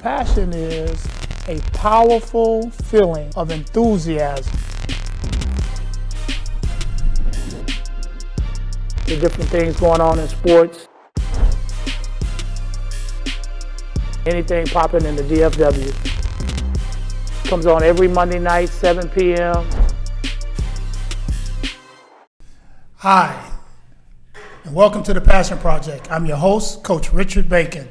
passion is a powerful feeling of enthusiasm. The different things going on in sports. Anything popping in the DFW. Comes on every Monday night, 7 p.m. Hi, and welcome to the Passion Project. I'm your host, Coach Richard Bacon.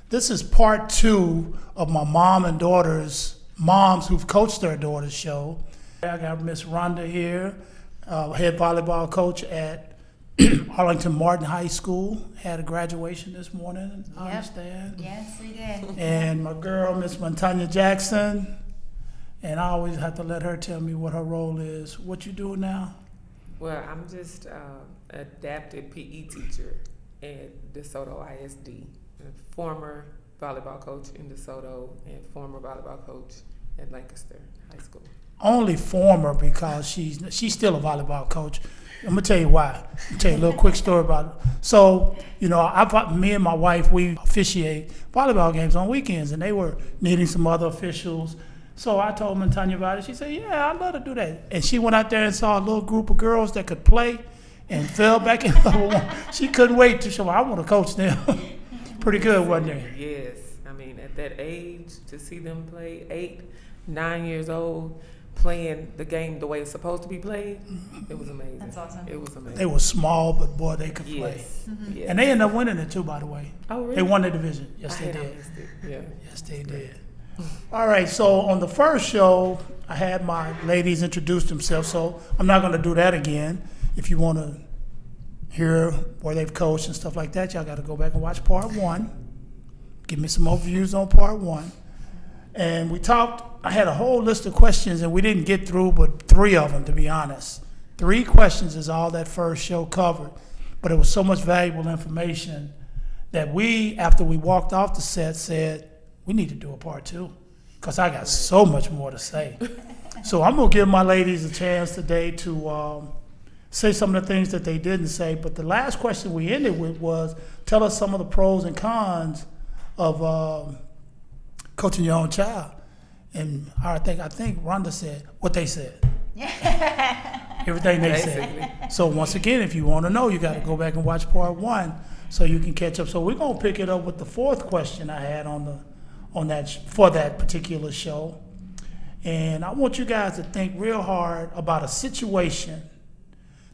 This is part 2 of my mom and daughters, moms who've coached their daughters show. I got Miss Rhonda here, head volleyball coach at Arlington Martin High School. Had a graduation this morning, I understand. Yes, we did. And my girl, Miss Montanya Jackson. And I always have to let her tell me what her role is. What you do now? Well, I'm just adapted PE teacher at DeSoto ISD, a former volleyball coach in DeSoto and former volleyball coach at Lancaster High School. Only former because she's still a volleyball coach. I'm gonna tell you why. I'll tell you a little quick story about it. So, me and my wife, we officiate volleyball games on weekends, and they were needing some other officials. So I told Montanya about it. She said, yeah, I'd love to do that. And she went out there and saw a little group of girls that could play and fell back in level 1. She couldn't wait to show, I want to coach them. Pretty good, wasn't it? Yes. I mean, at that age, to see them play 8, 9 years old, playing the game the way it's supposed to be played, it was amazing. That's awesome. It was amazing. They were small, but boy, they could play. Yes. Mm-hmm. Yes. And they ended up winning it too, by the way. Oh, really? They won the division. Yes, they I did. missed it. Yeah. Yes, they did. All right, so on the first show, I had my ladies introduce themselves, so I'm not going to do that again. If you want to hear where they've coached and stuff like that, y'all got to go back and watch part 1. Give me some overviews on part 1. And we talked, I had a whole list of questions, and we didn't get through but 3 of them, to be honest. 3 questions is all that first show covered. But it was so much valuable information that we, after we walked off the set, said, we need to do a part 2, because I got so much more to say. So I'm going to give my ladies a chance today to say some of the things that they didn't say. But the last question we ended with was, tell us some of the pros and cons of coaching your own child. And I think Rhonda said what they said. Everything they said. So once again, if you want to know, you got to go back and watch part 1 so you can catch up. So we're going to pick it up with the 4th question I had for that particular show. And I want you guys to think real hard about a situation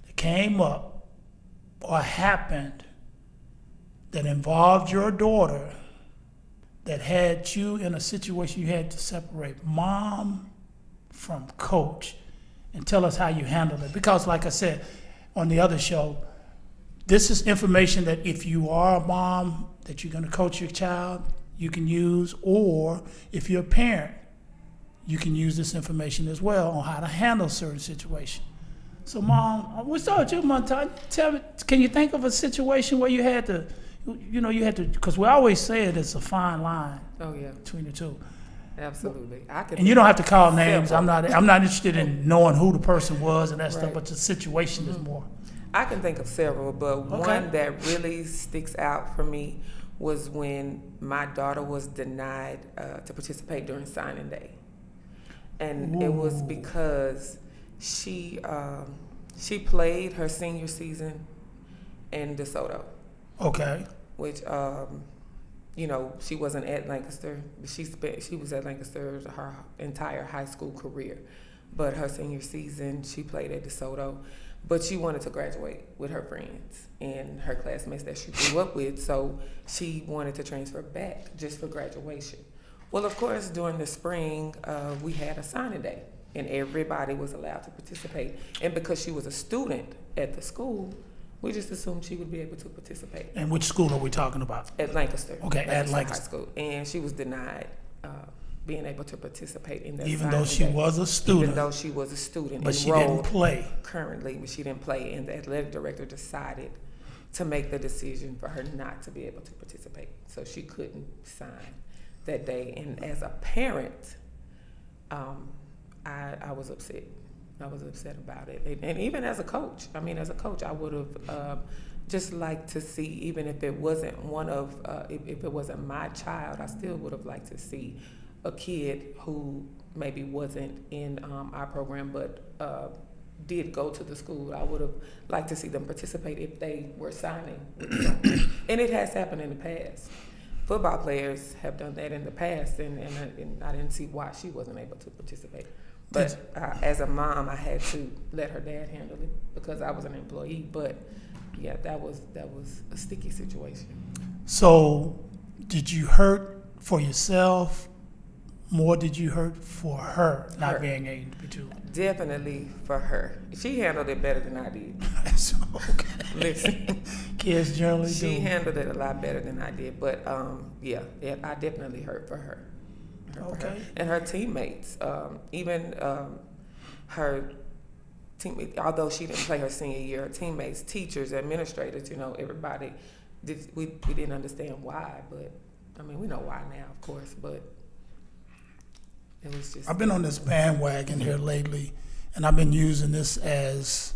that came up or happened that involved your daughter, that had you in a situation you had to separate mom from coach, and tell us how you handled it. Because like I said on the other show, this is information that if you are a mom that you're going to coach your child, you can use, or if you're a parent, you can use this information as well on how to handle certain situations. So Mom, we'll start with you, Montanya. Tell me, can you think of a situation where you had to, because we always say it's a fine line between the two. Absolutely. And you don't have to call names. I'm not interested in knowing who the person was and that stuff, but the situation is more. I can think of several, but one that really sticks out for me was when my daughter was denied to participate during signing day. And it was because she played her senior season in DeSoto. Okay. Which, she wasn't at Lancaster. She was at Lancaster her entire high school career. But her senior season, she played at DeSoto. But she wanted to graduate with her friends and her classmates that she grew up with, so she wanted to transfer back just for graduation. Well, of course, during the spring, we had a signing day, and everybody was allowed to participate. And because she was a student at the school, we just assumed she would be able to participate. And which school are we talking about? At Lancaster. Okay, at Lancaster High School. And she was denied being able to participate in that. Even though she was a student. Even though she was a student. But she didn't play. Currently, but she didn't play, and the athletic director decided to make the decision for her not to be able to participate. So she couldn't sign that day. And as a parent, I was upset. I was upset about it. And even as a coach, I would have just like to see, even if it wasn't if it wasn't my child, I still would have liked to see a kid who maybe wasn't in our program, but did go to the school. I would have liked to see them participate if they were signing with something. And it has happened in the past. Football players have done that in the past, and I didn't see why she wasn't able to participate. But as a mom, I had to let her dad handle it because I was an employee. But yeah, that was a sticky situation. So, did you hurt for yourself? More did you hurt for her not being able to? Definitely for her. She handled it better than I did. So, okay. Listen, kids generally do. She handled it a lot better than I did. But yeah, I definitely hurt for her. Okay. And her teammates, even her teammates, although she didn't play her senior year, her teammates, teachers, administrators, everybody, we didn't understand why, but I mean, we know why now, of course, but it was just. I've been on this bandwagon here lately, and I've been using this as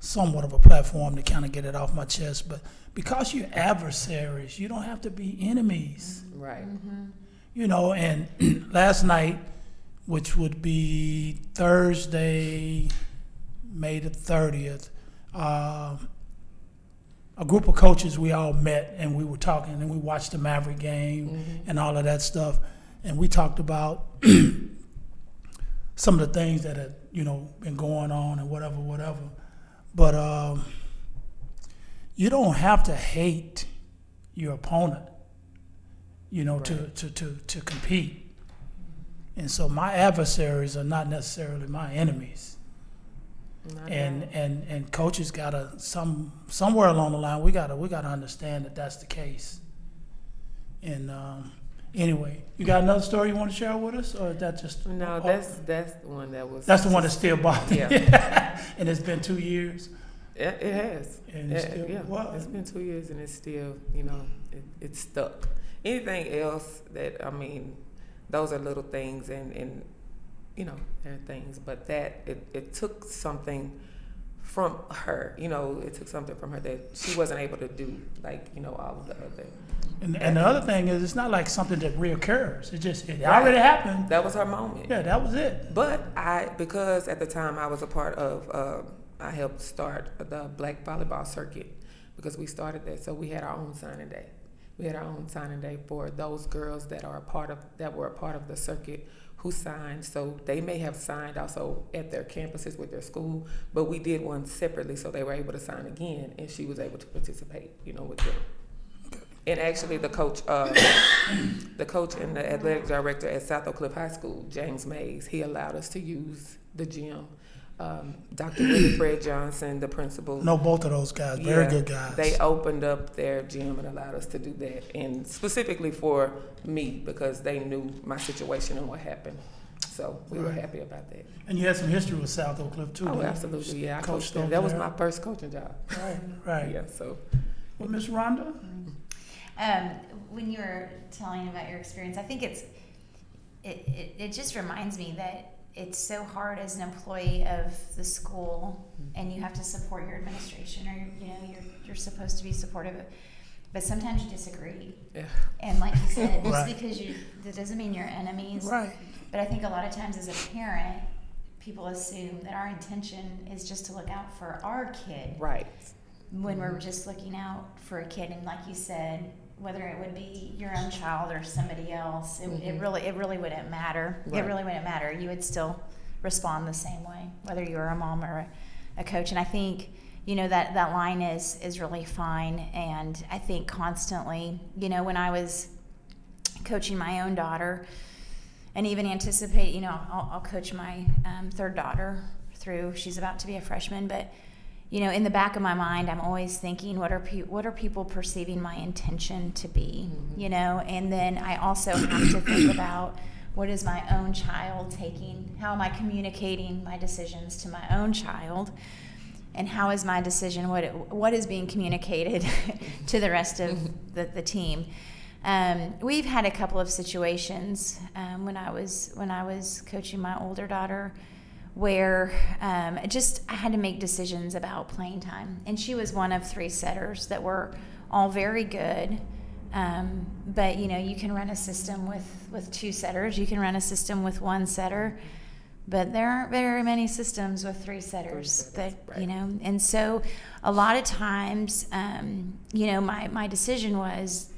somewhat of a platform to kind of get it off my chest, but because you're adversaries, you don't have to be enemies. Right. Mm-hmm. And last night, which would be Thursday, May the 30th, a group of coaches, we all met and we were talking and we watched the Maverick game and all of that stuff. And we talked about some of the things that had, been going on and whatever. But you don't have to hate your opponent, right. to compete. And so my adversaries are not necessarily my enemies. And coaches gotta somewhere along the line we gotta understand that that's the case. And anyway, you got another story you want to share with us, or is that just that's the one that was. That's the one that still bothers. Yeah. And it's been 2 years. It has. And it's still it's been 2 years and it's still it's stuck. Anything else that those are little things and there are things, but that it took something from her. It took something from her that she wasn't able to do, all of the other. And the other thing is, it's not like something that reoccurs. It already happened. That was her moment. Yeah, that was it. But because at the time I was a part of, I helped start the Black volleyball circuit because we started that. So we had our own signing day. We had our own signing day for those girls that were a part of the circuit who signed. So they may have signed also at their campuses with their school, but we did one separately so they were able to sign again, and she was able to participate, with them. And actually the coach and the athletic director at South Oak Cliff High School, James Mays, he allowed us to use the gym. Dr. Willie Fred Johnson, the principal. Know both of those guys, very good guys. They opened up their gym and allowed us to do that, and specifically for me because they knew my situation and what happened. So we were happy about that. And you had some history with South Oak Cliff too. Oh, absolutely, yeah. I coached there. That That was my first coaching job. Right. Yeah. So. Well, Ms. Rhonda? When you were telling about your experience, I think it just reminds me that it's so hard as an employee of the school, and you have to support your administration, or you're supposed to be supportive of, but sometimes you disagree. Yeah. And like you said, just Right. because that doesn't mean you're enemies. Right. But I think a lot of times as a parent, people assume that our intention is just to look out for our kid. Right. When we're just looking out for a kid, and like you said, whether it would be your own child or somebody else, it really wouldn't matter. Right. It really wouldn't matter. You would still respond the same way, whether you were a mom or a coach. And I think that line is really fine. And I think constantly, when I was coaching my own daughter, and even anticipate, I'll coach my third daughter through. She's about to be a freshman, but in the back of my mind, I'm always thinking, what are people perceiving my intention to be, And then I also have to think about, what is my own child taking? How am I communicating my decisions to my own child? And how is my decision, what is being communicated to the rest of the team? We've had a couple of situations when I was coaching my older daughter where I had to make decisions about playing time. And she was one of 3 setters that were all very good. But, you can run a system with 2 setters. You can run a system with 1 setter. But there aren't very many systems with 3 setters that, right. And so a lot of times, my decision was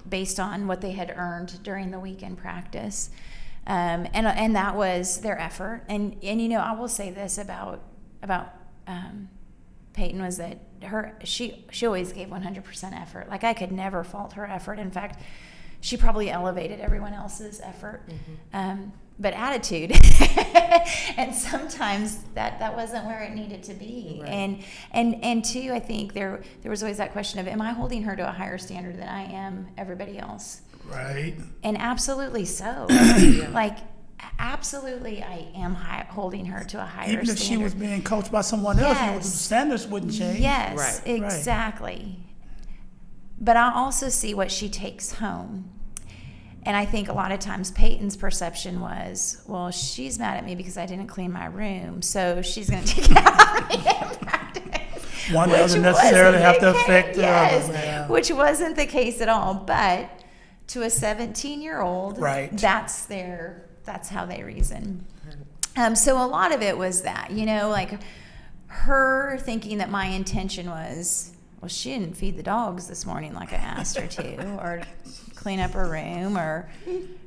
based on what they had earned during the weekend practice. And that was their effort. And I will say this about Peyton was that she always gave 100% effort. Like, I could never fault her effort. In fact, she probably elevated everyone else's effort. But attitude, and sometimes that wasn't where it needed to be. Right. And two, I think there was always that question of, am I holding her to a higher standard than I am everybody else? Right. And absolutely so. Like, absolutely, I am holding her to a higher standard. Even if she was being coached by someone else, the standards wouldn't change. Yes, right. Exactly. But I also see what she takes home. And I think a lot of times Peyton's perception was, well, she's mad at me because I didn't clean my room, so she's going to take it out on me in practice. One doesn't necessarily have to affect the other. Yeah. Which wasn't the case at all. But to a 17-year-old, right. That's how they reason. So a lot of it was that, like her thinking that my intention was, well, she didn't feed the dogs this morning like I asked her to, or clean up her room, or,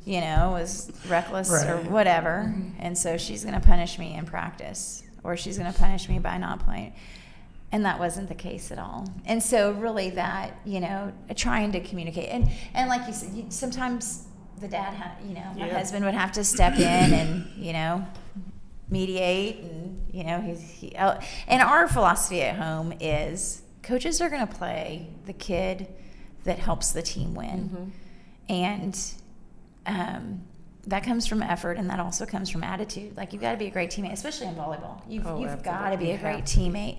was reckless or whatever. And so she's going to punish me in practice, or she's going to punish me by not playing. And that wasn't the case at all. And so really that, trying to communicate. And like you said, sometimes the dad my husband would have to step in and, mediate. And, and our philosophy at home is coaches are going to play the kid that helps the team win. And that comes from effort, and that also comes from attitude. Like, you've got to be a great teammate, especially in volleyball. You've got to be a great teammate.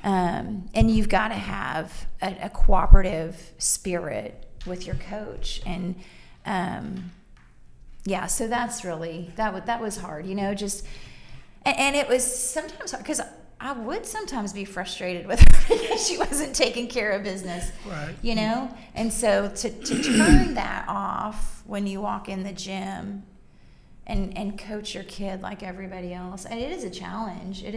And you've got to have a cooperative spirit with your coach. And, so that's really, that was hard, and it was sometimes hard because I would sometimes be frustrated with her because she wasn't taking care of business, right. And so to turn that off when you walk in the gym and coach your kid like everybody else, and it is a challenge. But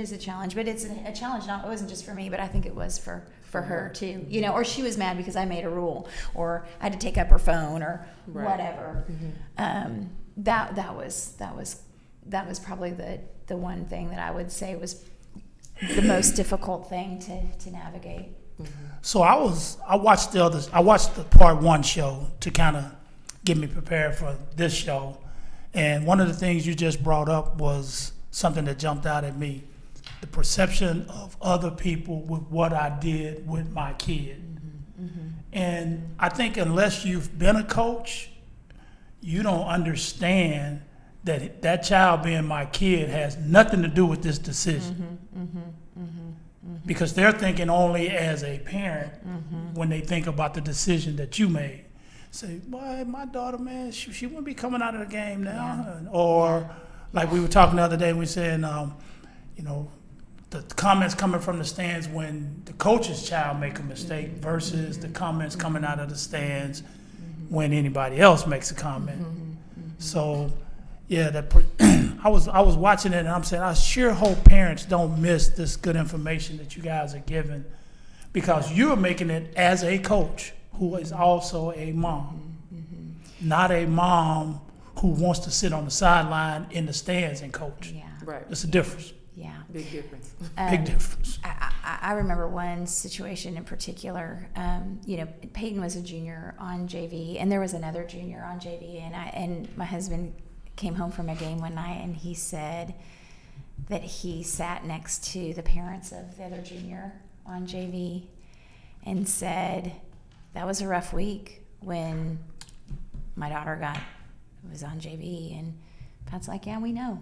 it's a challenge. It wasn't just for me, but I think it was for her too. Or she was mad because I made a rule, or I had to take up her phone, or whatever. That was probably the one thing that I would say was the most difficult thing to navigate. So I watched the part 1 show to kind of get me prepared for this show, and one of the things you just brought up was something that jumped out at me: the perception of other people with what I did with my kid. And I think unless you've been a coach, you don't understand that child being my kid has nothing to do with this decision. Because they're thinking only as a parent when they think about the decision that you made. Say, boy, my daughter, man, she wouldn't be coming out of the game now. Or like we were talking the other day, we were saying, the comments coming from the stands when the coach's child make a mistake versus the comments coming out of the stands when anybody else makes a comment. So, I was watching it, and I'm saying, I sure hope parents don't miss this good information that you guys are giving, because you're making it as a coach who is also a mom, not a mom who wants to sit on the sideline in the stands and coach. Yeah. Right. It's a difference. Yeah. Big difference. Big difference. I remember one situation in particular. Peyton was a junior on JV, and there was another junior on JV, and my husband came home from a game one night, and he said that he sat next to the parents of the other junior on JV and said, that was a rough week when my daughter was on JV. And Pat's like, yeah, we know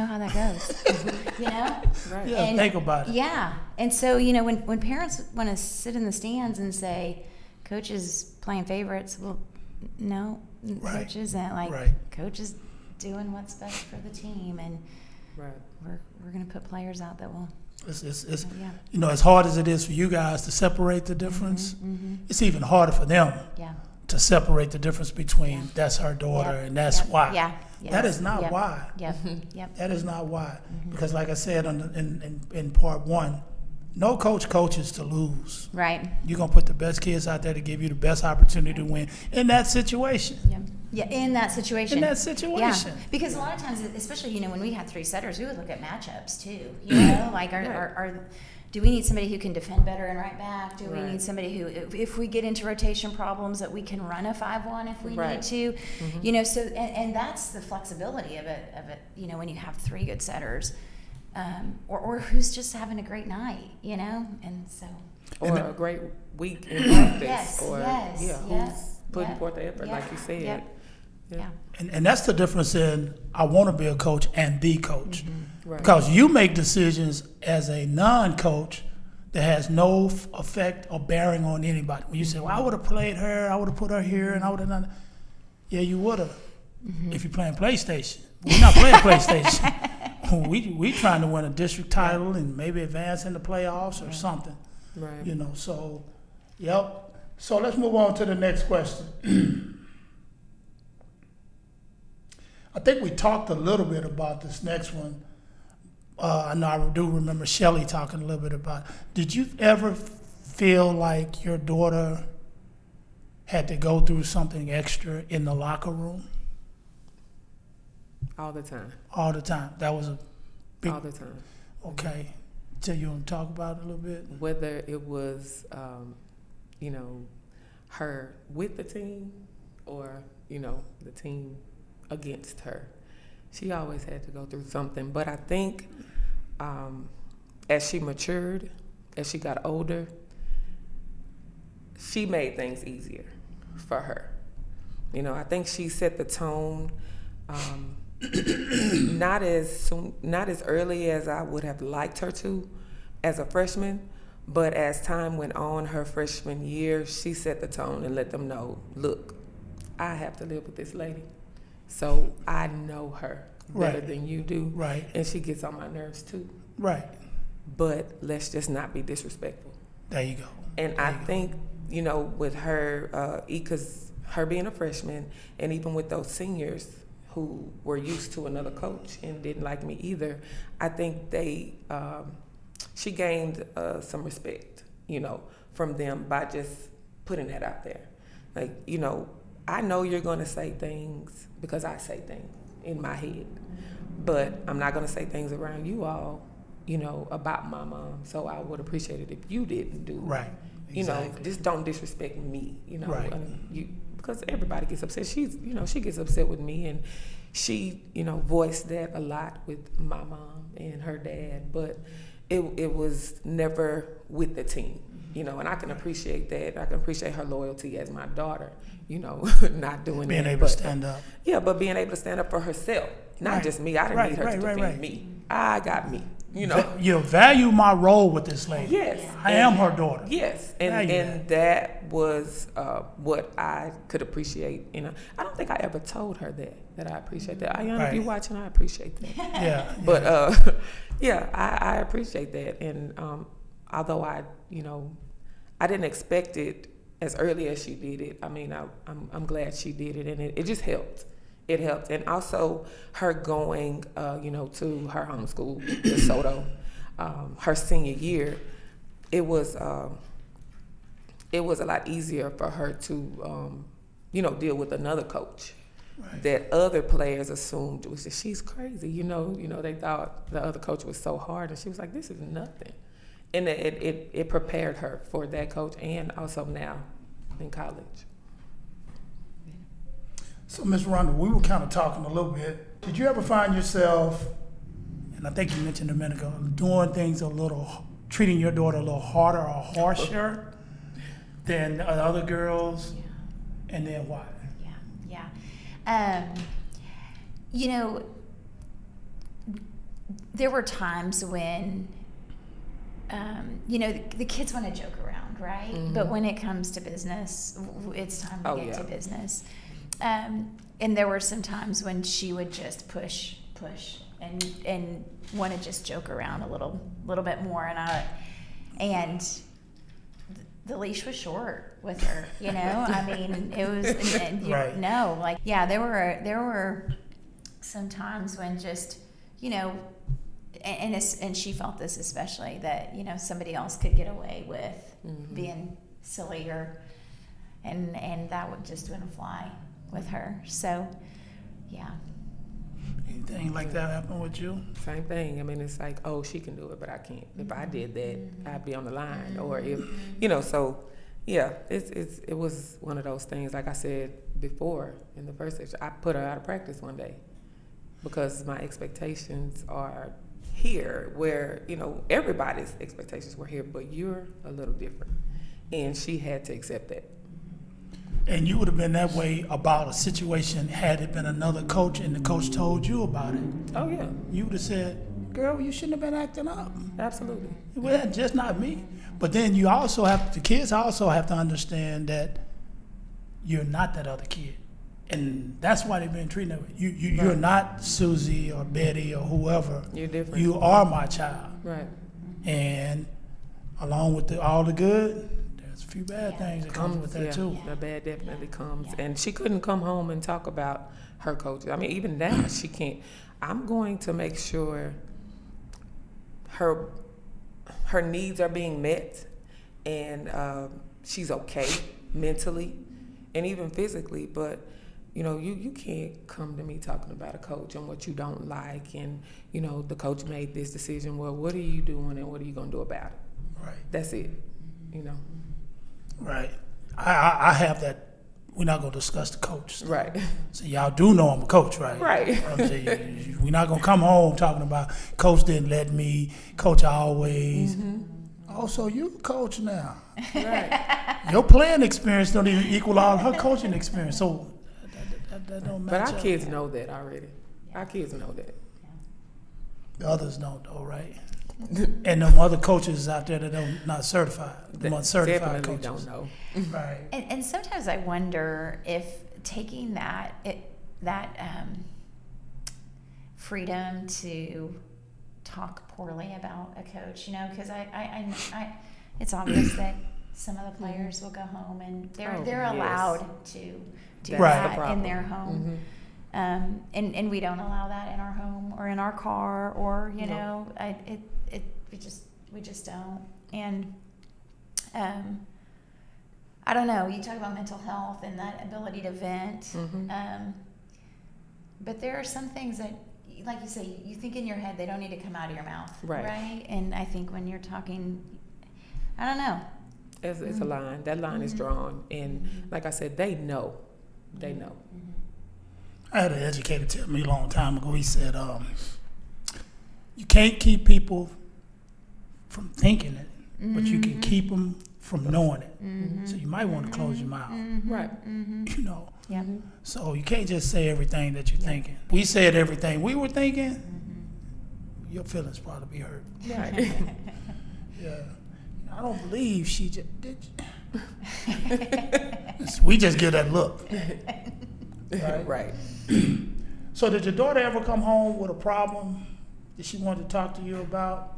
how that goes. Right. Yeah, And, think about it. Yeah. And so, when parents want to sit in the stands and say, coach is playing favorites, well, no, Right. coach isn't. Like, Right. coach is doing what's best for the team. And Right. we're going to put players out that will. It's Yeah. you know, as hard as it is for you guys to separate the difference, it's even harder for them Yeah. to separate the difference between Yeah. that's her daughter Yep. and that's Yep. why. Yeah. That is not Yep. why. Yep. Yep. That is not why. Because like I said in part one, no coach coaches to lose. Right. You're going to put the best kids out there to give you the best opportunity to win in that situation. Yeah. Yeah. In that situation. In that situation. Yeah. Because a lot of times, especially, you know, when we had 3 setters, we would look at matchups too. You know, like do we need somebody who can defend better and right back? Do we Right. need somebody who, if we get into rotation problems, that we can run a 5-1 if we Right. need to? You know, so and that's the flexibility of it. You know, when you have 3 good setters, or who's just having a great night. You know, and so. Or a great week in practice. Yes, or yes, who's yes, putting yep, forth the effort, yep, like you said. yep. Yeah. And that's the difference in I want to be a coach and the coach. Right. Because you make decisions as a non-coach that has no effect or bearing on anybody. When you say, well, I would have played her, I would have put her here, and I would have done. Yeah, you would have. If you're playing PlayStation. We're not playing PlayStation. We trying to win a district title and maybe advance in the playoffs or something. Right. You know, so, yep. So let's move on to the next question. I think we talked a little bit about this next one. I know I do remember Shelley talking a little bit about. Did you ever feel like your daughter had to go through something extra in the locker room? All the time. All the time. That was a big. All the time. Okay. So you want to talk about it a little bit? Whether it was, you know, her with the team or, you know, the team against her. She always had to go through something. But I think as she matured, as she got older, she made things easier for her. You know, I think she set the tone not as early as I would have liked her to as a freshman, but as time went on, her freshman year, she set the tone and let them know, look, I have to live with this lady. So I know her better Right. than you do. Right. And she gets on my nerves too. Right. But let's just not be disrespectful. There you go. And I think, you know, with her, because her being a freshman, and even with those seniors who were used to another coach and didn't like me either, I think she gained some respect, you know, from them by just putting that out there. Like, you know, I know you're going to say things because I say things in my head, but I'm not going to say things around you all, you know, about my mom. So I would appreciate it if you didn't do. Right. You know, Exactly. just don't disrespect me, you know. Right. Because everybody gets upset. She gets upset with me, and she, you know, voiced that a lot with my mom and her dad, but it was never with the team, you know, and I can appreciate that. I can appreciate her loyalty as my daughter, you know, not doing Being that. able to stand up. Yeah, but being able to stand up for herself, not Right. just me. I didn't Right, need her right, to right, defend right. me. I got me, you know. You value my role with this lady. Yes. I am her daughter. Yes, Value and that was what I could appreciate. You know, I don't think I ever told her that I appreciate that. Ayana, if you're Right. watching, I appreciate that. Yeah. But yeah, I appreciate that. And although I didn't expect it as early as she did it. I mean, I'm glad she did it, and it just helped. It helped, and also her going, to her home school, DeSoto, her senior year. It was a lot easier for her to, deal with another coach. Right. That other players assumed was that she's crazy. They thought the other coach was so hard, and she was like, "This is nothing," and it prepared her for that coach, and also now in college. So, Ms. Rhonda, we were kind of talking a little bit. Did you ever find yourself, and I think you mentioned a minute ago, doing things treating your daughter a little harder or harsher than the other girls? Yeah. And then why? Yeah. There were times when, the kids want to joke around, right? Mm-hmm. But when it comes to business, it's time to get to business. And there were some times when she would just push, and want to just joke around a little bit more, and the leash was short with her, I mean, it was, Right. no, like, yeah, there were some times when just, and she felt this especially, that, somebody else could get away with being silly, and that just wouldn't fly with her. So, yeah. Anything like that happen with you? Same thing. I mean, it's like, oh, she can do it, but I can't. If I did that, I'd be on the line. Or if, so yeah, it was one of those things. Like I said before in the first section, I put her out of practice one day because my expectations are here, where everybody's expectations were here, but you're a little different, and she had to accept that. And you would have been that way about a situation had it been another coach and the coach told you about it. Oh yeah, You would have said, girl, you shouldn't have been acting up. absolutely. Well, just not me. But then the kids also have to understand that you're not that other kid. And that's why they've been treating that way. You're Right. not Susie or Betty or whoever. You're different. You are my child. Right. And along with all the good, there's a few bad things that comes with that too. The bad definitely comes. Yeah. And she couldn't come home and talk about her coaches. I mean, even now she can't. I'm going to make sure her needs are being met, and she's okay mentally and even physically. But you can't come to me talking about a coach and what you don't like, and the coach made this decision. Well, what are you doing, and what are you going to do about it? Right. That's it. Right. I have that. We're not going to discuss the coach. Right. So y'all do know I'm a coach, right? Right. I'm saying, we're not going to come home talking about coach didn't let me, coach always. Oh, so you a coach now. Right. Your playing experience don't even equal all her coaching experience. So that don't But match our up. kids know that already. Our kids know that. The others don't though, right? And them other coaches out there that don't not certified. Them uncertified Definitely coaches. don't know. Right. And sometimes I wonder if taking that freedom to talk poorly about a coach, because I it's obvious that some of the players will go home and they're yes. allowed to do Right. that That's the in problem. their home. Mhm. And we don't allow that in our home or in our car, or No. we just don't. And I don't know. You talk about mental health and that ability to vent, Mhm. but there are some things that, like you say, you think in your head, they don't need to come out of your mouth, Right. And I think when you're talking, I don't know. It's a line. That line is drawn, and like I said, they know. They know. I had an educator tell me a long time ago. He said, you can't keep people from thinking it, but you can keep them from knowing it. So you might want to close your mouth, Right. Yeah. So you can't just say everything that you're thinking. We said everything we were thinking, your feelings probably be hurt. Right. Yeah. I don't believe she just did. We just get that look. Right. Right. So did your daughter ever come home with a problem that she wanted to talk to you about?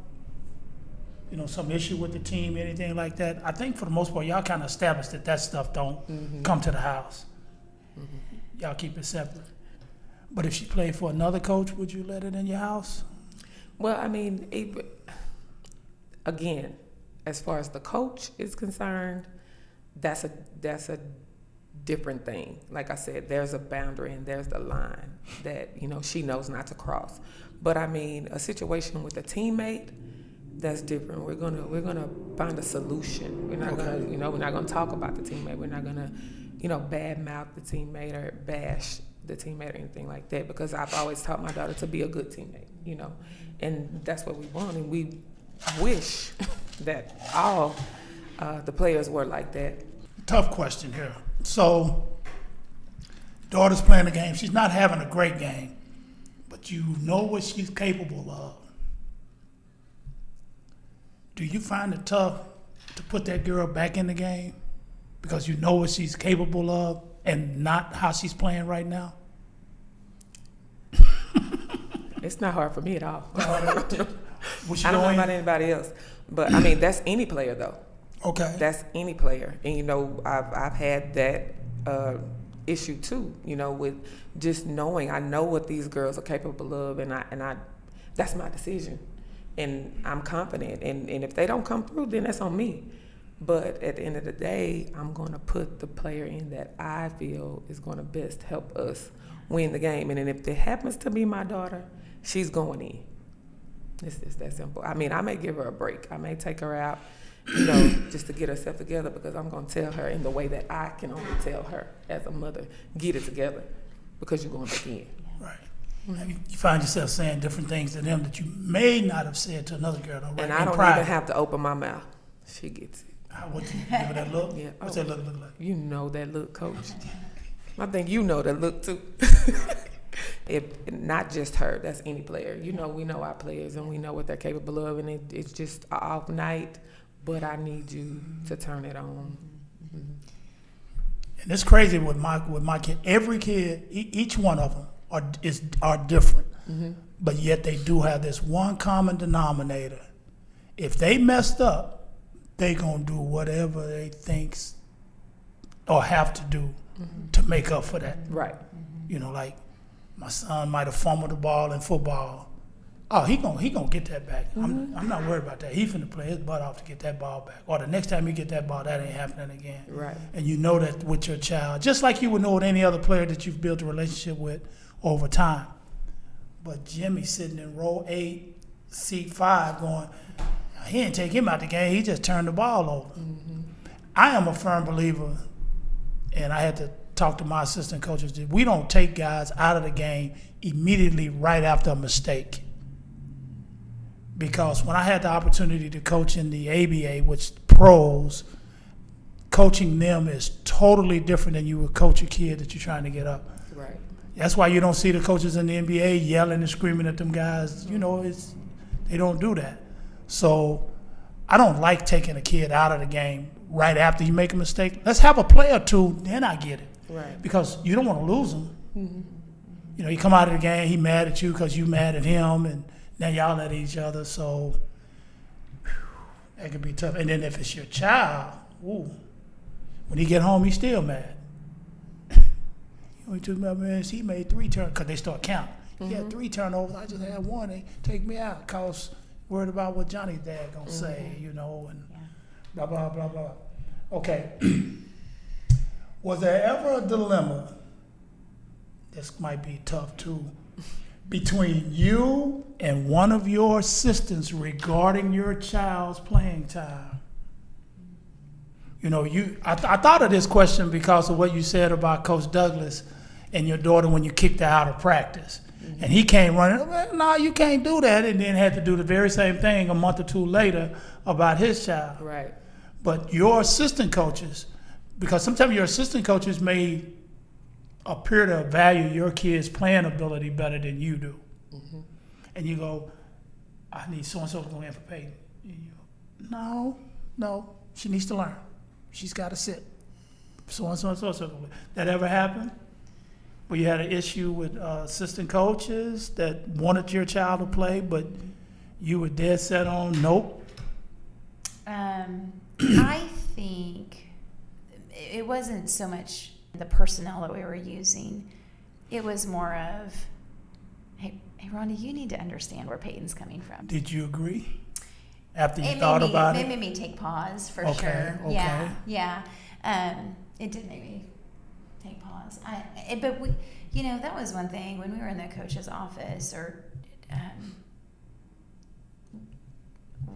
Some issue with the team, anything like that? I think for the most part, y'all kind of established that stuff don't come to the house. Y'all keep it separate. But if she played for another coach, would you let it in your house? Well, I mean, again, as far as the coach is concerned, that's a different thing. Like I said, there's a boundary and there's the line that she knows not to cross. But I mean, a situation with a teammate, that's different. We're gonna find a solution. We're not gonna we're not gonna talk about the teammate. We're not gonna badmouth the teammate or bash the teammate or anything like that, because I've always taught my daughter to be a good teammate. And that's what we want, and we wish that all the players were like that. Tough question here. So, daughter's playing the game. She's not having a great game, but you know what she's capable of. Do you find it tough to put that girl back in the game because you know what she's capable of and not how she's playing right now? It's not hard for me at all. Was she I don't know going? about anybody else, but I mean that's any player though. Okay. That's any player, and you know I've had that issue too. You know, with just knowing I know what these girls are capable of, and I that's my decision, and I'm confident. And if they don't come through, then that's on me. But at the end of the day, I'm going to put the player in that I feel is going to best help us win the game. And then if it happens to be my daughter, she's going in. It's that simple. I mean, I may give her a break. I may take her out, you know, just to get herself together, because I'm going to tell her in the way that I can only tell her as a mother, get it together, because you're going back in. Right. You find yourself saying different things to them that you may not have said to another girl. Right? And I don't even have to open my mouth. She gets it. What, you give her that look? Yeah. What's that look like? You know that look, Coach. I think you know that look too. Not just her, that's any player. You know, we know our players and we know what they're capable of, and it's just an off night, but I need you to turn it on. Mm-hmm. And it's crazy with my kid. Every kid, each one of them are different, but yet they do have this one common denominator. If they messed up, they gonna do whatever they thinks or have to do to make up for that. Right. You know, like my son might have fumbled the ball in football. Oh, he gonna get that back. I'm not worried about that. He finna play his butt off to get that ball back. Or the next time you get that ball, that ain't happening again. Right. And you know that with your child, just like you would know with any other player that you've built a relationship with over time. But Jimmy's sitting in row 8, seat 5, going, he didn't take him out the game. He just turned the ball over. I am a firm believer, and I had to talk to my assistant coaches, that we don't take guys out of the game immediately right after a mistake. Because when I had the opportunity to coach in the ABA, which pros, coaching them is totally different than you would coach a kid that you're trying to get up. Right. That's why you don't see the coaches in the NBA yelling and screaming at them guys. You know, they don't do that. So I don't like taking a kid out of the game right after you make a mistake. Let's have a play or two, then I get it. Right. Because you don't want to lose him. You know, you come out of the game, he mad at you because you mad at him, and now y'all at each other. So that could be tough. And then if it's your child, when he get home, he's still mad. He took my man, he made 3 turnovers, because they start counting. He had 3 turnovers. I just had 1. They take me out because worried about what Johnny's dad gonna say, you know, and blah, blah, blah, blah. Okay. Was there ever a dilemma, this might be tough too, between you and one of your assistants regarding your child's playing time? You know, I thought of this question because of what you said about Coach Douglas and your daughter when you kicked her out of practice. And he came running, no, you can't do that, and then had to do the very same thing a month or 2 later about his child. Right. But your assistant coaches, because sometimes your assistant coaches may appear to value your kid's playing ability better than you do. And you go, I need so-and-so to go in for Peyton. And you go, no, she needs to learn. She's got to sit. So-and-so. That ever happen? Where you had an issue with assistant coaches that wanted your child to play, but you were dead set on nope? I think it wasn't so much the personnel that we were using. It was more of, hey Rhonda, you need to understand where Peyton's coming from. Did you agree after you thought about it? It made me take pause for Okay, sure. okay. Yeah. It did make me take pause. But we, you know, that was one thing when we were in the coach's office, or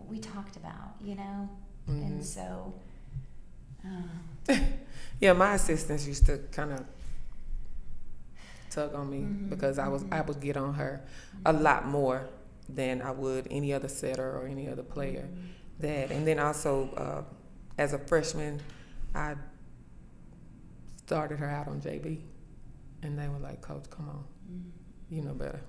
we talked about, you know, and so. Yeah, my assistants used to kind of tug on me because I would get on her a lot more than I would any other setter or any other player. And then also as a freshman, I started her out on JV, and they were like, "Coach, come on, you know better."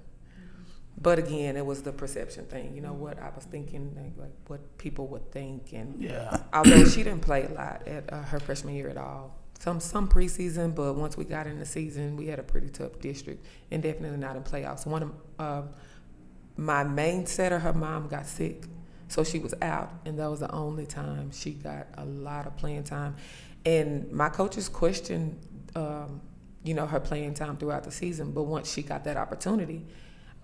But again, it was the perception thing. You know what I was thinking, like what people would think, and although she didn't play a lot at her freshman year at all, some preseason, but once we got in the season, we had a pretty tough district, and definitely not in playoffs. One of my main setter, her mom got sick, so she was out, and that was the only time she got a lot of playing time. And my coaches questioned, her playing time throughout the season. But once she got that opportunity,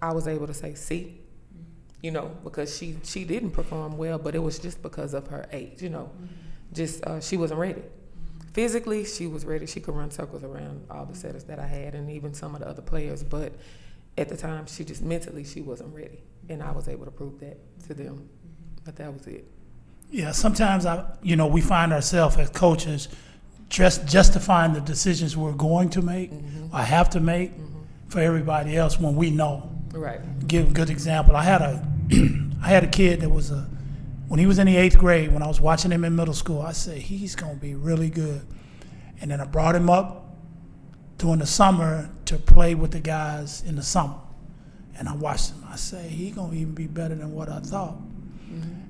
I was able to say, see, because she didn't perform well, but it was just because of her age, she wasn't ready. Physically, she was ready. She could run circles around all the setters that I had and even some of the other players. But at the time, she just mentally, she wasn't ready. And I was able to prove that to them. But that was it. Yeah, sometimes we find ourselves as coaches justifying the decisions we're going to make or have to make for everybody else when we know. Right. Give a good example. I had a kid that was when he was in the 8th grade, when I was watching him in middle school, I said, he's going to be really good. And then I brought him up during the summer to play with the guys in the summer. And I watched him. I said, he's going to even be better than what I thought.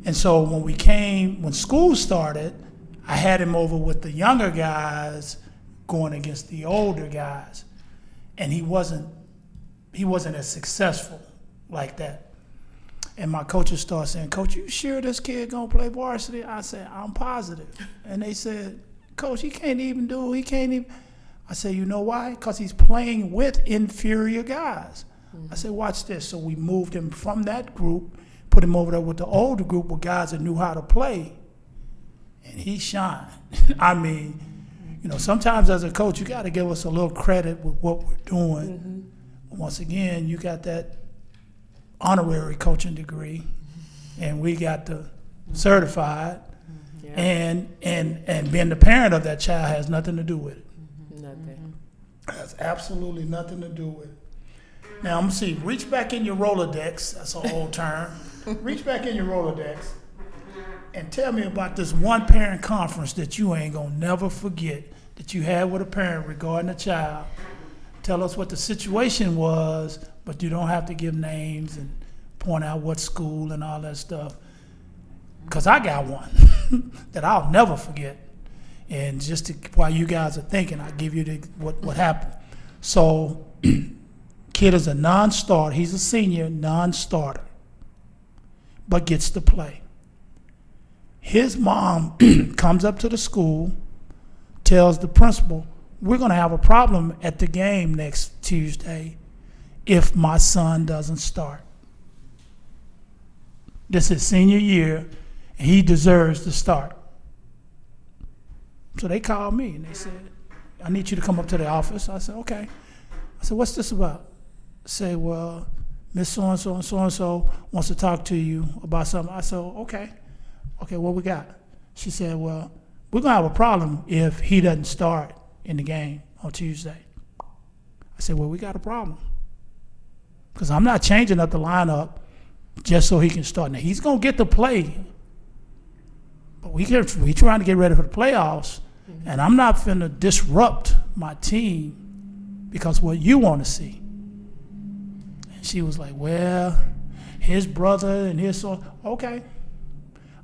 And so when school started, I had him over with the younger guys going against the older guys. And he wasn't as successful like that. And my coaches started saying, Coach, you sure this kid gonna play varsity? I said, I'm positive. And they said, Coach, he can't even. I said, you know why? Because he's playing with inferior guys. I said, watch this. So we moved him from that group, put him over there with the older group with guys that knew how to play. And he shined. I mean, sometimes as a coach, you got to give us a little credit with what we're doing. Once again, you got that honorary coaching degree, and we got the certified, and being the parent of that child has nothing to do with it. Nothing. Has absolutely nothing to do with it. Now I'm gonna see. Reach back in your Rolodex. That's an old term. Reach back in your Rolodex and tell me about this one parent conference that you ain't gonna never forget that you had with a parent regarding a child. Tell us what the situation was, but you don't have to give names and point out what school and all that stuff. Because I got one that I'll never forget. And while you guys are thinking, I'll give you what happened. So, kid is a non-starter. He's a senior, non-starter, but gets to play. His mom comes up to the school, tells the principal, we're going to have a problem at the game next Tuesday if my son doesn't start. This is senior year, and he deserves to start. So they called me, and they said, I need you to come up to the office. I said, okay. I said, what's this about? I said, well, Miss So-and-so and so-and-so wants to talk to you about something. I said, okay. Okay, what we got? She said, well, we're going to have a problem if he doesn't start in the game on Tuesday. I said, well, we got a problem. Because I'm not changing up the lineup just so he can start. Now, he's going to get to play. But we trying to get ready for the playoffs. And I'm not finna disrupt my team because what you want to see. And she was like, well, his brother and his son. Okay.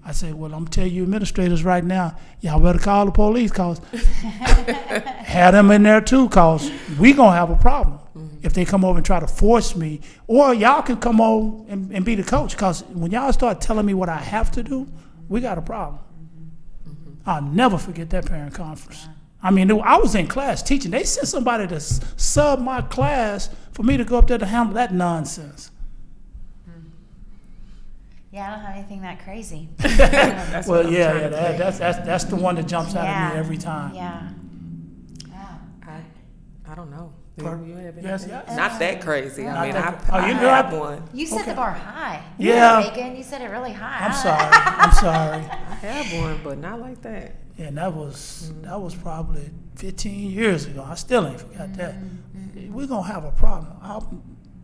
I said, well, I'm telling you administrators right now, y'all better call the police because have them in there too because we going to have a problem if they come over and try to force me. Or y'all can come over and be the coach because when y'all start telling me what I have to do, we got a problem. I'll never forget that parent conference. I mean, I was in class teaching. They sent somebody to sub my class for me to go up there to handle that nonsense. Yeah, I don't have anything that crazy. Well, that's the one that jumps out at me every time. Yeah. Wow. I don't know. Do you have Yes, anything? Not that crazy. I mean, you I have one. You set the bar high. Yeah. Bacon, you set it really high. I'm sorry. I have one, but not like that. Yeah, and that was probably 15 years ago. I still ain't forgot that. We're going to have a problem.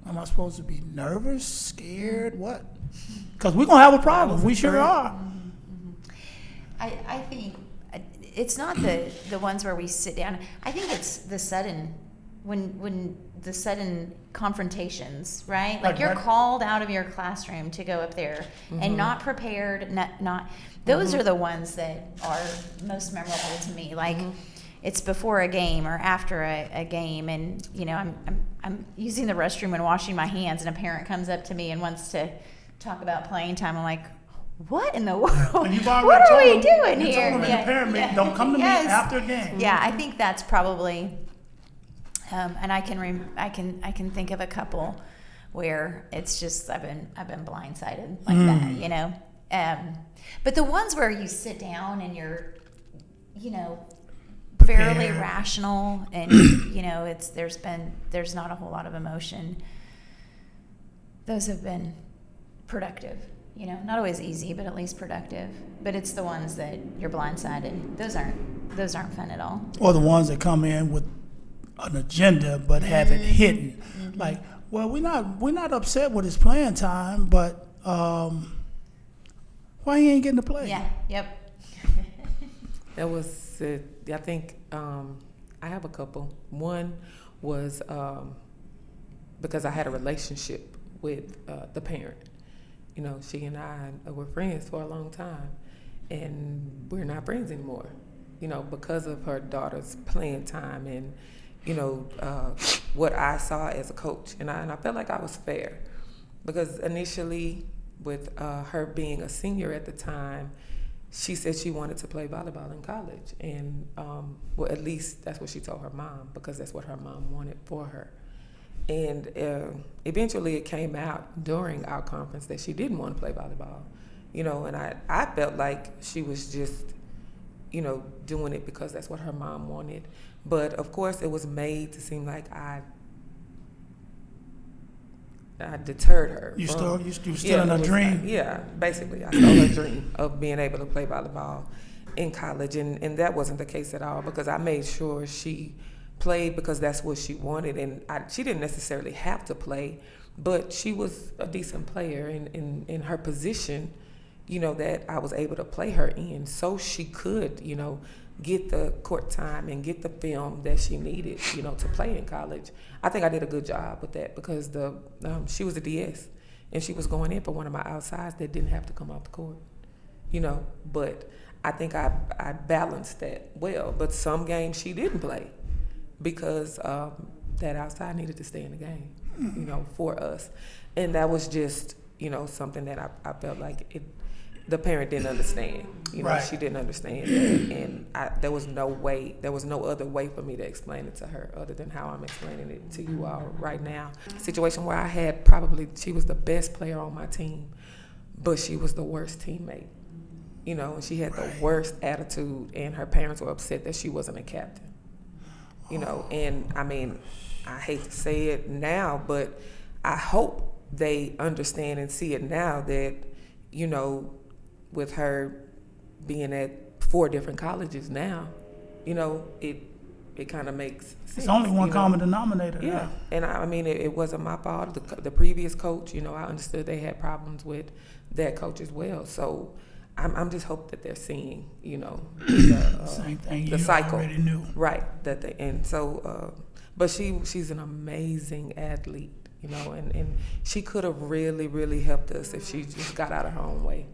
Am I supposed to be nervous, scared, what? Because we're going to have a problem. We sure are. I think it's not the ones where we sit down. I think it's the sudden, when the sudden confrontations, right? Like you're called out of your classroom to go up there and not prepared, not those are the ones that are most memorable to me. Like, it's before a game or after a game, and I'm using the restroom and washing my hands, and a parent comes up to me and wants to talk about playing time. I'm like, what in the world? And you've What are we doing you here? told them in the parent meeting, don't come to me after a game. Yeah, I think that's probably, and I can think of a couple where it's just I've been blindsided like that, But the ones where you sit down and you're, fairly Prepared. rational, and there's not a whole lot of emotion. Those have been productive. Not always easy, but at least productive. But it's the ones that you're blindsided. Those aren't fun at all. Or the ones that come in with an agenda but have it hidden. Mm-hmm. Like, well, we're not upset with his playing time, but why he ain't getting to play? Yeah. Yep. That was it. I think I have a couple. One was because I had a relationship with the parent. She and I were friends for a long time, and we're not friends anymore. Because of her daughter's playing time and what I saw as a coach, and I felt like I was fair, because initially with her being a senior at the time, she said she wanted to play volleyball in college, and well, at least that's what she told her mom, because that's what her mom wanted for her. And eventually it came out during our conference that she didn't want to play volleyball, and I felt like she was just, doing it because that's what her mom wanted. But of course it was made to seem like I deterred her. You still in it a was dream? Basically. I stole her dream of being able to play volleyball in college, and that wasn't the case at all, because I made sure she played because that's what she wanted, and she didn't necessarily have to play, but she was a decent player in her position, that I was able to play her in, so she could, get the court time and get the film that she needed, to play in college. I think I did a good job with that, because she was a DS, and she was going in for one of my outsides that didn't have to come off the court, but I think I balanced that well. But some games she didn't play because that outside needed to stay in the game, for us. And that was just, something that I felt like the parent didn't understand. Right. She didn't understand that. And there was no other way for me to explain it to her other than how I'm explaining it to you all right now. A situation where she was the best player on my team, but she was the worst teammate. And she had the worst attitude, and her parents were upset that she wasn't a captain. And I mean, I hate to say it now, but I hope they understand and see it now that, with her being at 4 different colleges now, it kind of makes sense. It's only one common denominator. Yeah. Now. And I mean, it wasn't my fault. The previous coach, I understood they had problems with that coach as well. So I'm just hope that they're seeing, Same thing the you cycle. already knew. Right. But she's an amazing athlete, and she could have really, really helped us if she just got out of her own way.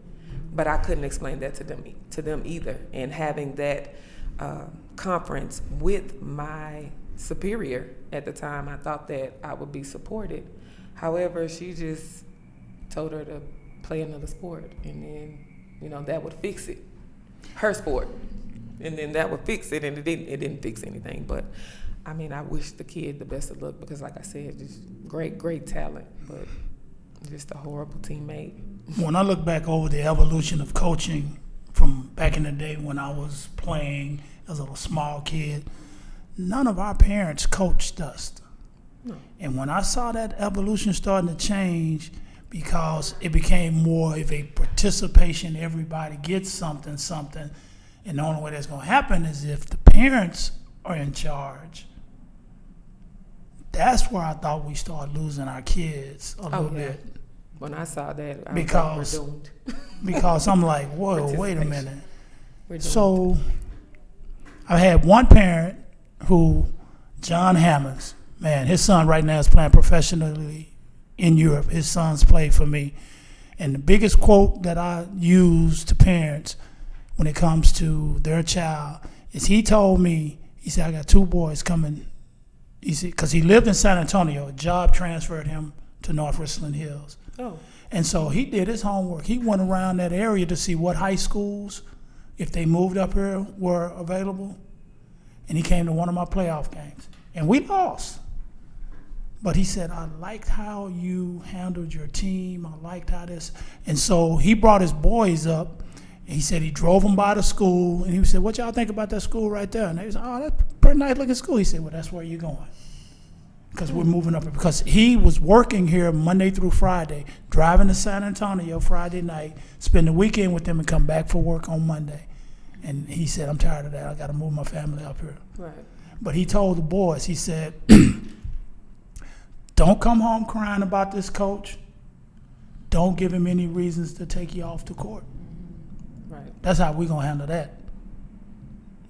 But I couldn't explain that to them either. And having that conference with my superior at the time, I thought that I would be supported. However, she just told her to play another sport, and then that would fix it, her sport, and then that would fix it, and it didn't fix anything. But I mean, I wish the kid the best of luck, because like I said, just great talent, but just a horrible teammate. When I look back over the evolution of coaching from back in the day when I was playing as a small kid, none of our parents coached us. No. And when I saw that evolution starting to change, because it became more of a participation, everybody gets something, and the only way that's going to happen is if the parents are in charge. That's where I thought we started losing our kids a little bit. When I saw that, I Because- was like, we're doomed. Because I'm like, whoa, wait a minute. We're doomed. So I had one parent who, John Hammonds, man, his son right now is playing professionally in Europe. His son's played for me. And the biggest quote that I use to parents when it comes to their child is he told me, He said, I got 2 boys coming. He said, because he lived in San Antonio. A job transferred him to North Richland Hills. Oh. And so he did his homework. He went around that area to see what high schools, if they moved up here, were available. And he came to one of my playoff games. And we lost. But he said, I liked how you handled your team. I liked how this. And so he brought his boys up. And he said he drove them by the school. And he said, what y'all think about that school right there? And they said, oh, that's a pretty nice looking school. He said, well, that's where you're going. Because we're moving up. Because he was working here Monday through Friday, driving to San Antonio Friday night, spend the weekend with them and come back for work on Monday. And he said, I'm tired of that. I got to move my family up here. Right. But he told the boys, he said, don't come home crying about this coach. Don't give him any reasons to take you off the court. Right. That's how we're going to handle that.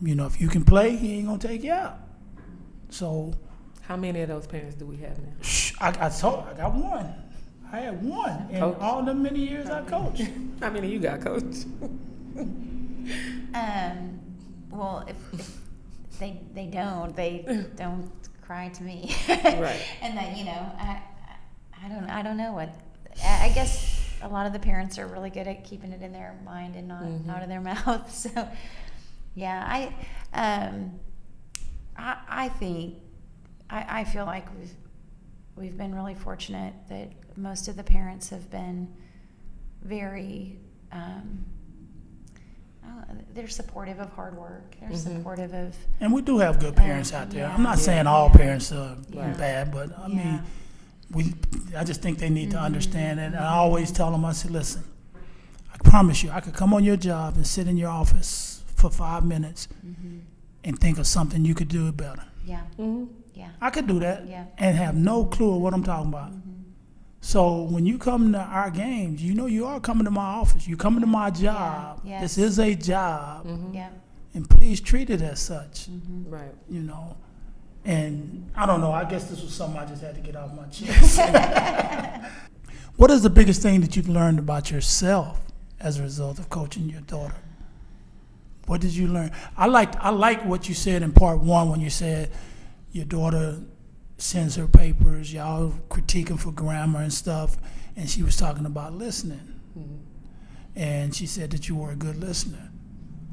You know, if you can play, he ain't going to take you out. So, How many of those parents do we have now? I got one. I had one in Coach? all the many years I coached. How many you got, Coach? Well, if they don't cry to me. Right. And that, I don't know what. I guess a lot of the parents are really good at keeping it in their mind and not out of their mouth. So, yeah, I think I feel like we've been really fortunate that most of the parents have been very. They're supportive of hard work. They're supportive of. And we do have good parents out there. Yeah. I'm not saying all Yeah. parents are Yeah. bad, but I Yeah. mean, I just think they need to understand it. And I always tell them, I say, listen, I promise you, I could come on your job and sit in your office for 5 minutes and think of something you could do better. Yeah. Mm-hmm. Yeah. I could do that Yeah. and have no clue of what I'm talking about. So when you come to our games, you know you are coming to my office. You're coming to my job. Yeah. This is a job. Yeah. And please treat it as such, Right. you know. And I don't know, I guess this was something I just had to get off my chest. What is the biggest thing that you've learned about yourself as a result of coaching your daughter? What did you learn? I like what you said in part 1 when you said your daughter sends her papers, y'all critiquing for grammar and stuff, and she was talking about listening. And she said that you were a good listener.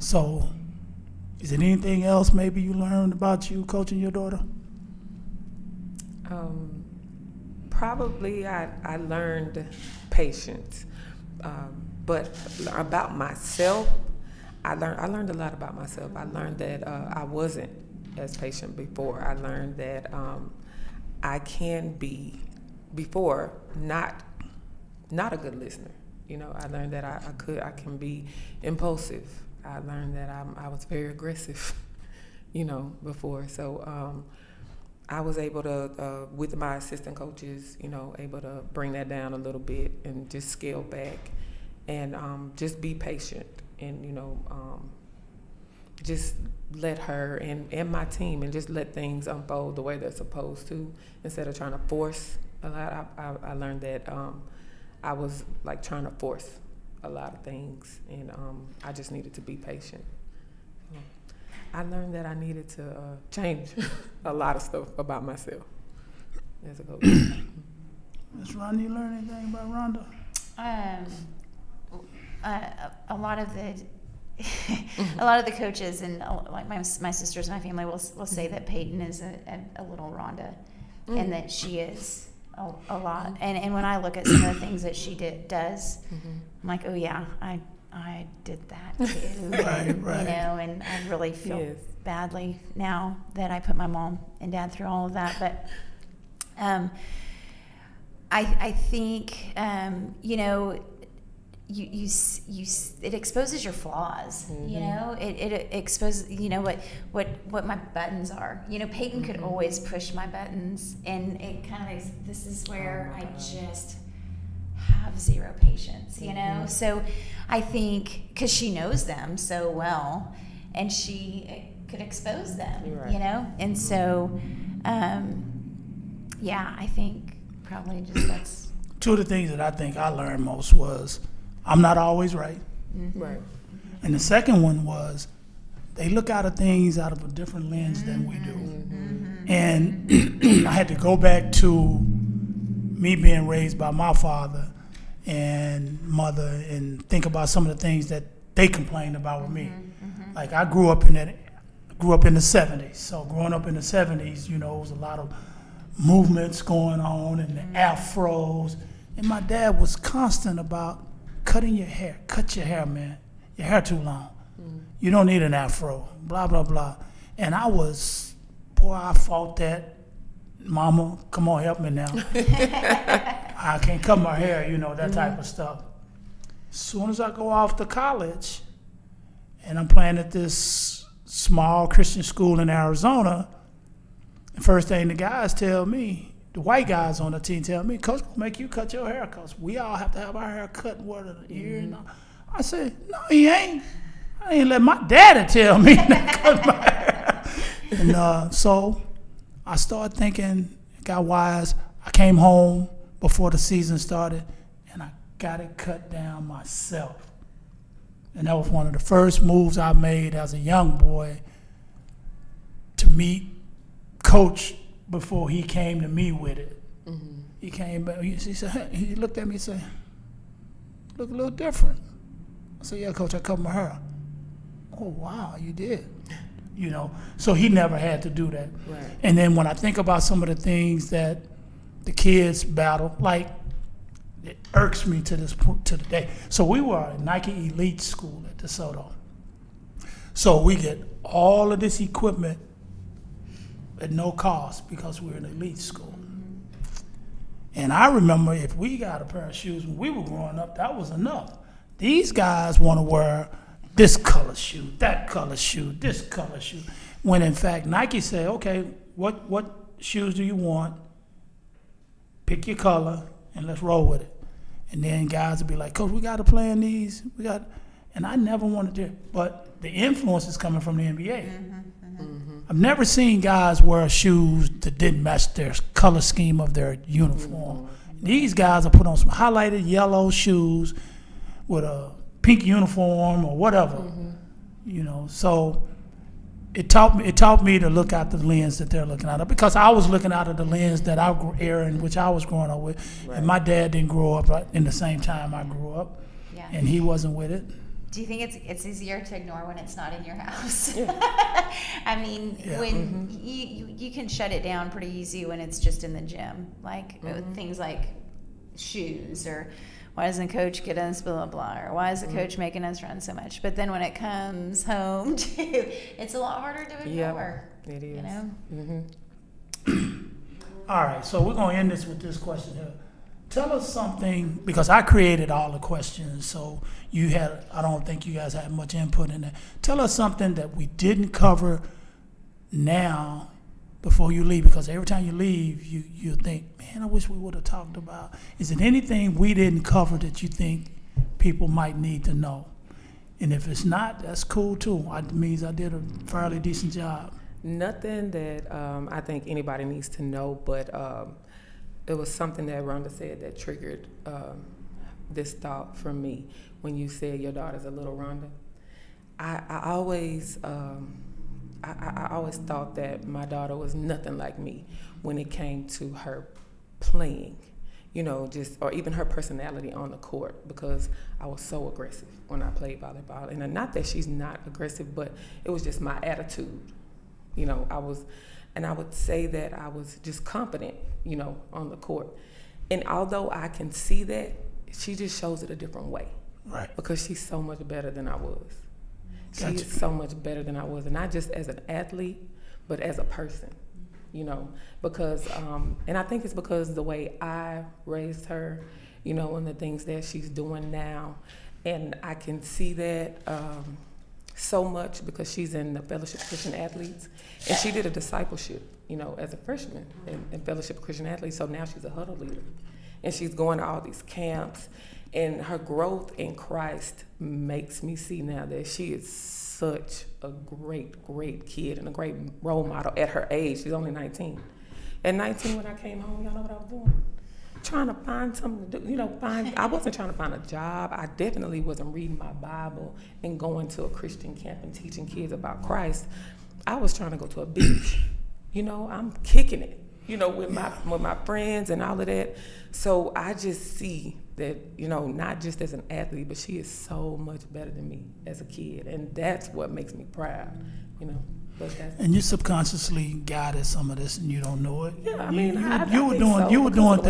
So is there anything else maybe you learned about you coaching your daughter? Probably I learned patience, but about myself, I learned a lot about myself. I learned that I wasn't as patient before. I learned that I can be before not a good listener. You know, I learned that I can be impulsive. I learned that I was very aggressive, you know, before. So I was able to, with my assistant coaches, you know, able to bring that down a little bit and just scale back and just be patient and, you know, just let her and my team and just let things unfold the way they're supposed to instead of trying to force a lot. I learned that I was like trying to force a lot of things and I just needed to be patient. I learned that I needed to change a lot of stuff about myself as a coach. Ms. Rhonda, you learn anything about Rhonda? A lot of the a lot of the coaches and like my sisters and my family will say that Peyton is a little Rhonda, and that she is a lot. And when I look at some of the things that she does, I'm like, oh yeah, I did that too. Right. You know, and I really feel badly now that I put my mom and dad through all of that. But I think you know. It exposes your flaws. You know, it exposes, you know, what my buttons are. You know, Peyton could always push my buttons, and it kind of this is where I just have zero patience. You know, so I think because she knows them so well, and she could expose them. You know, and so yeah, I think probably just that's Two of the things that I think I learned most was I'm not always right. Right. And the second one was they look at things out of a different lens than we do. And I had to go back to me being raised by my father and mother and think about some of the things that they complained about with me. Like I grew up in the 70s. So growing up in the 70s, you know, it was a lot of movements going on and the afros. And my dad was constant about cutting your hair. Cut your hair, man. Your hair too long. You don't need an afro. Blah, blah, blah. And I fought that. Mama, come on, help me now. I can't cut my hair, you know, that type of stuff. As soon as I go off to college, and I'm playing at this small Christian school in Arizona, the first thing the guys tell me, the white guys on the team tell me, Coach will make you cut your hair because we all have to have our hair cut what of the ear and all. I said, no, he ain't. I ain't let my daddy tell me to cut my hair. And so I started thinking, got wise. I came home before the season started, and I got it cut down myself. And that was one of the first moves I made as a young boy to meet Coach before he came to me with it. He came back, he said, he looked at me and said, look a little different. I said, yeah, Coach, I cut my hair. Oh, wow, you did. You know, so he never had to do that. Right. And then when I think about some of the things that the kids battle, like it irks me to the day. So we were a Nike elite school at DeSoto. So we get all of this equipment at no cost because we're an elite school. And I remember if we got a pair of shoes when we were growing up, that was enough. These guys want to wear this color shoe, that color shoe, this color shoe. When in fact Nike said, okay, what shoes do you want? Pick your color and let's roll with it. And then guys would be like, Coach, we got to play in these. And I never wanted to, but the influence is coming from the NBA. I've never seen guys wear shoes that didn't match their color scheme of their uniform. These guys are put on some highlighted yellow shoes with a pink uniform or whatever, you know. So it taught me to look out the lens that they're looking out of, because I was looking out of the lens that era in which I was growing up with, and my dad didn't grow up in the same time I grew up, and he wasn't with it. Do you think it's easier to ignore when it's not in your house? Yeah. I mean, when you can shut it down pretty easy when it's just in the gym, like things like shoes, or why doesn't coach get us blah, blah, blah, or why is the coach making us run so much? But then when it comes home to, it's a lot harder to ignore. Yep, it is. You know? All right, so we're going to end this with this question here. Tell us something, because I created all the questions, so I don't think you guys had much input in it. Tell us something that we didn't cover now before you leave, because every time you leave, you think, man, I wish we would have talked about. Is it anything we didn't cover that you think people might need to know? And if it's not, that's cool too. It means I did a fairly decent job. Nothing that I think anybody needs to know, but it was something that Rhonda said that triggered this thought from me when you said your daughter's a little Rhonda. I always thought that my daughter was nothing like me when it came to her playing, you know, or even her personality on the court, because I was so aggressive when I played volleyball. And not that she's not aggressive, but it was just my attitude. You know, I would say that I was just confident, you know, on the court. And although I can see that, she just shows it a different way. Right. Because she's so much better than I was. Gotcha. She is so much better than I was, and not just as an athlete, but as a person, you know, because, and I think it's because the way I raised her, you know, and the things that she's doing now, and I can see that so much because she's in the Fellowship of Christian Athletes, and she did a discipleship, you know, as a freshman in Fellowship of Christian Athletes, so now she's a huddle leader, and she's going to all these camps. And her growth in Christ makes me see now that she is such a great, great kid and a great role model at her age. She's only 19. At 19, when I came home, y'all know what I was doing? trying to find something to do. I wasn't trying to find a job. I definitely wasn't reading my Bible and going to a Christian camp and teaching kids about Christ. I was trying to go to a beach. I'm kicking it, with my friends and all of that. So I just see that, not just as an athlete, but she is so much better than me as a kid. And that's what makes me proud, And you subconsciously guided some of this, and you don't know it. Yeah, I mean, you were doing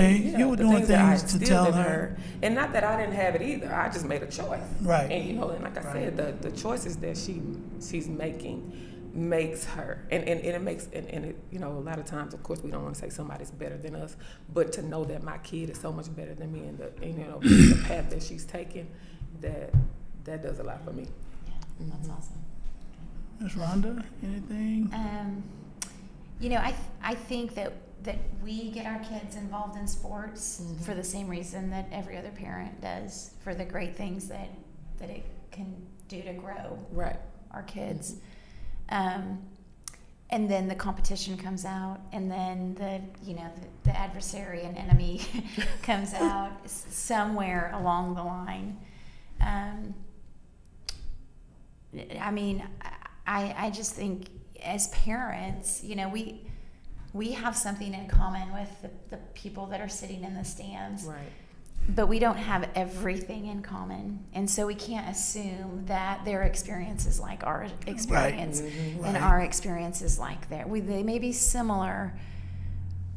things to tell her. And not that I didn't have it either. I just made a choice. Right. And and like I said, the choices that she's making makes her, and it makes, and it, a lot of times, of course, we don't want to say somebody's better than us, but to know that my kid is so much better than me, and the path that she's taken, that does a lot for me. Yeah, that's awesome. Ms. Rhonda, anything? I think that we get our kids involved in sports for the same reason that every other parent does, for the great things that it can do to grow our kids. And then the competition comes out, and then the adversary and enemy comes out somewhere along the line. I just think as parents, we have something in common with the people that are sitting in the stands. Right. But we don't have everything in common. And so we can't assume that their experience is like our experience. And our experience is like theirs. They may be similar,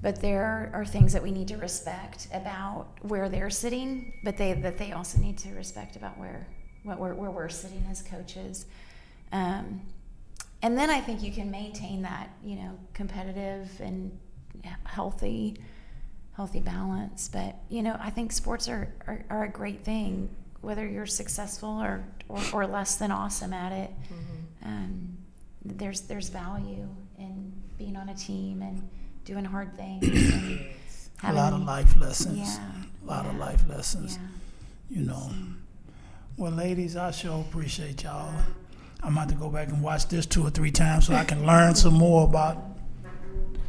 but there are things that we need to respect about where they're sitting, but they also need to respect about where we're sitting as coaches. And then I think you can maintain that, competitive and healthy balance. But, I think sports are a great thing, whether you're successful or less than awesome at it. There's value in being on a team and doing hard things. And a lot of life lessons. Yeah. A lot of life lessons. Yeah. Well, ladies, I sure appreciate y'all. I'm about to go back and watch this 2 or 3 times so I can learn some more about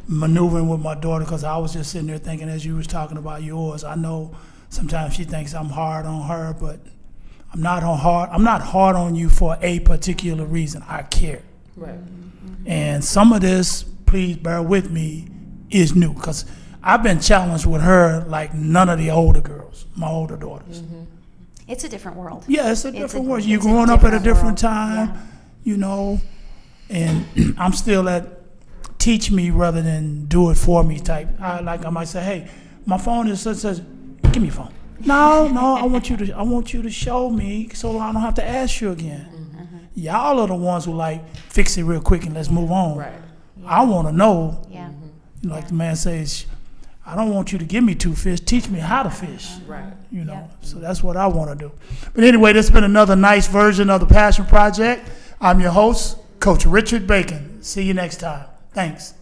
maneuvering with my daughter, because I was just sitting there thinking, as you was talking about yours, I know sometimes she thinks I'm hard on her, but I'm not hard on you for a particular reason. I care. Right. And some of this, please bear with me, is new, because I've been challenged with her like none of the older girls, my older daughters. It's a different world. Yeah, it's a different world. You're growing up at a different time, and I'm still at teach me rather than do it for me type. I might say, hey, my phone says, give me your phone. No, I want you to show me so I don't have to ask you again. Y'all are the ones who fix it real quick and let's move on. Right. I want to know. Yeah. Like the man says, I don't want you to give me 2 fish. Teach me how to fish. Right. So that's what I want to do. But anyway, this has been another nice version of the Passion Project. I'm your host, Coach Richard Bacon. See you next time. Thanks.